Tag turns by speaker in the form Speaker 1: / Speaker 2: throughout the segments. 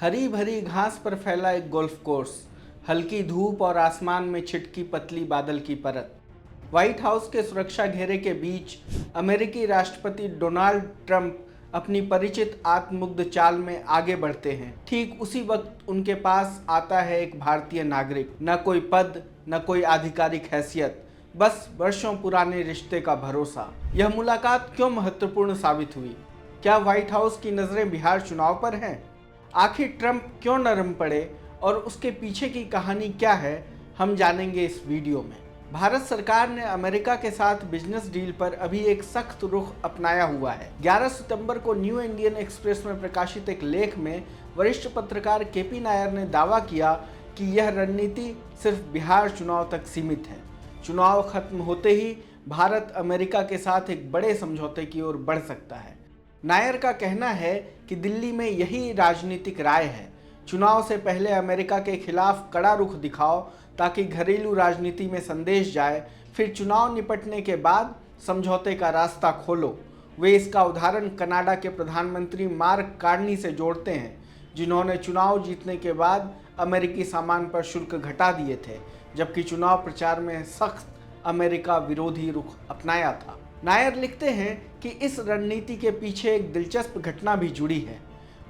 Speaker 1: हरी भरी घास पर फैला एक गोल्फ कोर्स, हल्की धूप और आसमान में छिटकी पतली बादल की परत। व्हाइट हाउस के सुरक्षा घेरे के बीच अमेरिकी राष्ट्रपति डोनाल्ड ट्रंप अपनी परिचित आत्ममुग्ध चाल में आगे बढ़ते हैं। ठीक उसी वक्त उनके पास आता है एक भारतीय नागरिक। न कोई पद, न कोई आधिकारिक हैसियत, बस वर्षों पुराने रिश्ते का भरोसा। यह मुलाकात क्यों महत्वपूर्ण साबित हुई? क्या व्हाइट हाउस की नजरें बिहार चुनाव पर हैं? आखिर ट्रंप क्यों नरम पड़े और उसके पीछे की कहानी क्या है, हम जानेंगे इस वीडियो में। भारत सरकार ने अमेरिका के साथ बिजनेस डील पर अभी एक सख्त रुख अपनाया हुआ है। 11 सितंबर को न्यू इंडियन एक्सप्रेस में प्रकाशित एक लेख में वरिष्ठ पत्रकार केपी नायर ने दावा किया कि यह रणनीति सिर्फ बिहार चुनाव तक सीमित है। चुनाव खत्म होते ही भारत अमेरिका के साथ एक बड़े समझौते की ओर बढ़ सकता है। नायर का कहना है कि दिल्ली में यही राजनीतिक राय है। चुनाव से पहले अमेरिका के खिलाफ कड़ा रुख दिखाओ ताकि घरेलू राजनीति में संदेश जाए, फिर चुनाव निपटने के बाद समझौते का रास्ता खोलो। वे इसका उदाहरण कनाडा के प्रधानमंत्री मार्क कार्नी से जोड़ते हैं, जिन्होंने चुनाव जीतने के बाद अमेरिकी सामान पर शुल्क घटा दिए थे, जबकि चुनाव प्रचार में सख्त अमेरिका विरोधी रुख अपनाया था। नायर लिखते हैं कि इस रणनीति के पीछे एक दिलचस्प घटना भी जुड़ी है।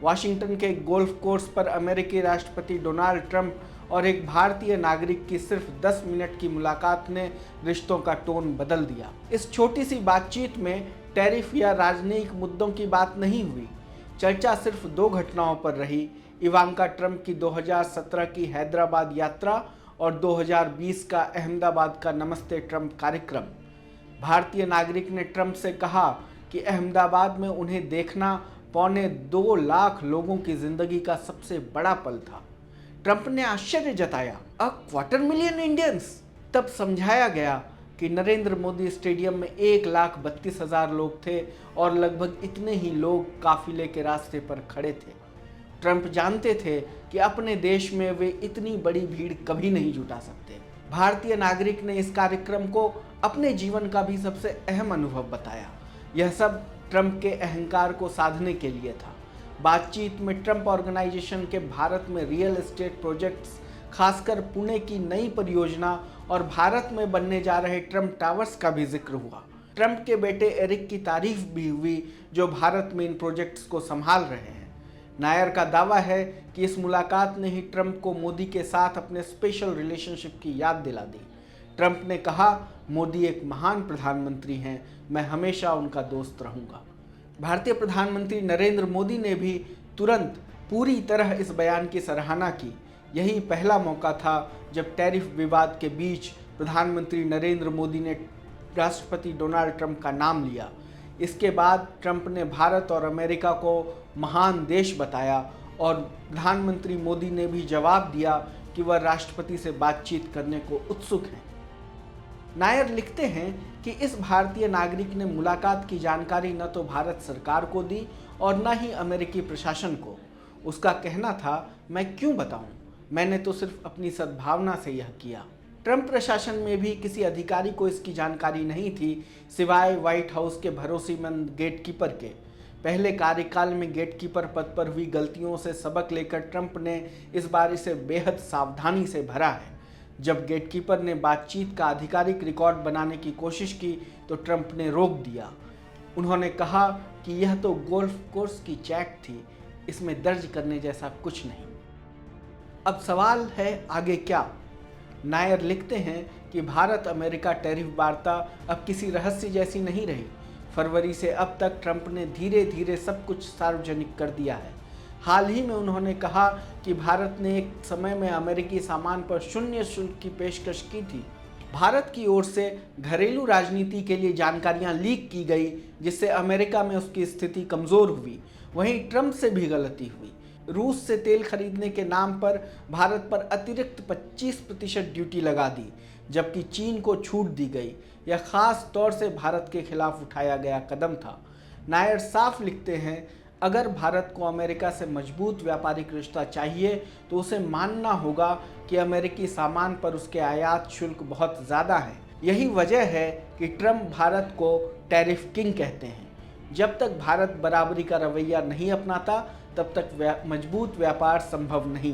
Speaker 1: वाशिंगटन के एक गोल्फ कोर्स पर अमेरिकी राष्ट्रपति डोनाल्ड ट्रंप और एक भारतीय नागरिक की सिर्फ 10 मिनट की मुलाकात ने रिश्तों का टोन बदल दिया। इस छोटी सी बातचीत में टैरिफ या राजनयिक मुद्दों की बात नहीं हुई। चर्चा सिर्फ 2 घटनाओं पर रही, इवांका ट्रंप की 2017 की हैदराबाद यात्रा और 2020 का अहमदाबाद का नमस्ते ट्रंप कार्यक्रम। भारतीय नागरिक ने ट्रंप से कहा कि अहमदाबाद में उन्हें देखना 2.25 लाख लोगों की जिंदगी का सबसे बड़ा पल था। ट्रंप ने आश्चर्य जताया, 250,000 इंडियंस। तब समझाया गया कि नरेंद्र मोदी स्टेडियम में 1,32,000 लोग थे और लगभग इतने ही लोग काफिले के रास्ते पर खड़े थे। ट्रंप जानते थे कि अपने देश में वे इतनी बड़ी भीड़ कभी नहीं जुटा सकते। भारतीय नागरिक ने इस कार्यक्रम को अपने जीवन का भी सबसे अहम अनुभव बताया। यह सब ट्रंप के अहंकार को साधने के लिए था। बातचीत में ट्रंप ऑर्गेनाइजेशन के भारत में रियल एस्टेट प्रोजेक्ट्स, खासकर पुणे की नई परियोजना और भारत में बनने जा रहे ट्रंप टावर्स का भी जिक्र हुआ। ट्रंप के बेटे एरिक की तारीफ भी हुई, जो भारत में इन प्रोजेक्ट्स को संभाल रहे हैं। नायर का दावा है कि इस मुलाकात ने ही ट्रंप को मोदी के साथ अपने स्पेशल रिलेशनशिप की याद दिला दी। ट्रंप ने कहा, मोदी एक महान प्रधानमंत्री हैं, मैं हमेशा उनका दोस्त रहूंगा। भारतीय प्रधानमंत्री नरेंद्र मोदी ने भी तुरंत पूरी तरह इस बयान की सराहना की। यही पहला मौका था जब टैरिफ विवाद के बीच प्रधानमंत्री नरेंद्र मोदी ने राष्ट्रपति डोनाल्ड ट्रंप का नाम लिया। इसके बाद ट्रंप ने भारत और अमेरिका को महान देश बताया और प्रधानमंत्री मोदी ने भी जवाब दिया कि वह राष्ट्रपति से बातचीत करने को उत्सुक हैं। नायर लिखते हैं कि इस भारतीय नागरिक ने मुलाकात की जानकारी न तो भारत सरकार को दी और न ही अमेरिकी प्रशासन को। उसका कहना था, मैं क्यों बताऊं, मैंने तो सिर्फ अपनी सद्भावना से यह किया। ट्रंप प्रशासन में भी किसी अधिकारी को इसकी जानकारी नहीं थी, सिवाय व्हाइट हाउस के भरोसेमंद गेटकीपर के। पहले कार्यकाल में गेटकीपर पद पर हुई गलतियों से सबक लेकर ट्रंप ने इस बार इसे बेहद सावधानी से भरा है। जब गेटकीपर ने बातचीत का आधिकारिक रिकॉर्ड बनाने की कोशिश की तो ट्रंप ने रोक दिया। उन्होंने कहा कि यह तो गोल्फ कोर्स की चैट थी, इसमें दर्ज करने जैसा कुछ नहीं। अब सवाल है, आगे क्या? नायर लिखते हैं कि भारत अमेरिका टैरिफ वार्ता अब किसी रहस्य जैसी नहीं रही। फरवरी से अब तक ट्रंप ने धीरे धीरे सब कुछ सार्वजनिक कर दिया है। हाल ही में उन्होंने कहा कि भारत ने एक समय में अमेरिकी सामान पर शून्य शुल्क की पेशकश की थी। भारत की ओर से घरेलू राजनीति के लिए जानकारियां लीक की गई, जिससे अमेरिका में उसकी स्थिति कमजोर हुई। वहीं ट्रंप से भी गलती हुई। रूस से तेल खरीदने के नाम पर भारत पर अतिरिक्त 25% ड्यूटी लगा दी, जबकि चीन को छूट दी गई। यह खास तौर से भारत के खिलाफ उठाया गया कदम था। नायर साफ लिखते हैं, अगर भारत को अमेरिका से मजबूत व्यापारिक रिश्ता चाहिए तो उसे मानना होगा कि अमेरिकी सामान पर उसके आयात शुल्क बहुत ज़्यादा है। यही वजह है कि ट्रंप भारत को टैरिफ किंग कहते हैं। जब तक भारत बराबरी का रवैया नहीं अपनाता तब तक मजबूत व्यापार संभव नहीं।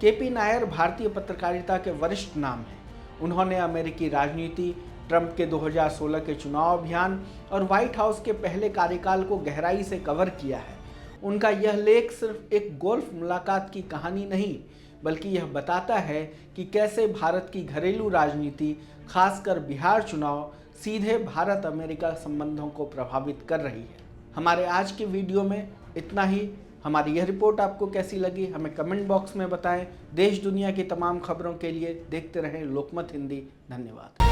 Speaker 1: केपी नायर भारतीय पत्रकारिता के वरिष्ठ नाम हैं। उन्होंने अमेरिकी राजनीति, ट्रंप के 2016 के चुनाव अभियान और व्हाइट हाउस के पहले कार्यकाल को गहराई से कवर किया है। उनका यह लेख सिर्फ एक गोल्फ मुलाकात की कहानी नहीं, बल्कि यह बताता है कि कैसे भारत की घरेलू राजनीति, खासकर बिहार चुनाव, सीधे भारत अमेरिका संबंधों को प्रभावित कर रही है। हमारे आज के वीडियो में इतना ही। हमारी यह रिपोर्ट आपको कैसी लगी हमें कमेंट बॉक्स में बताएं। देश दुनिया की तमाम खबरों के लिए देखते रहें लोकमत हिंदी। धन्यवाद।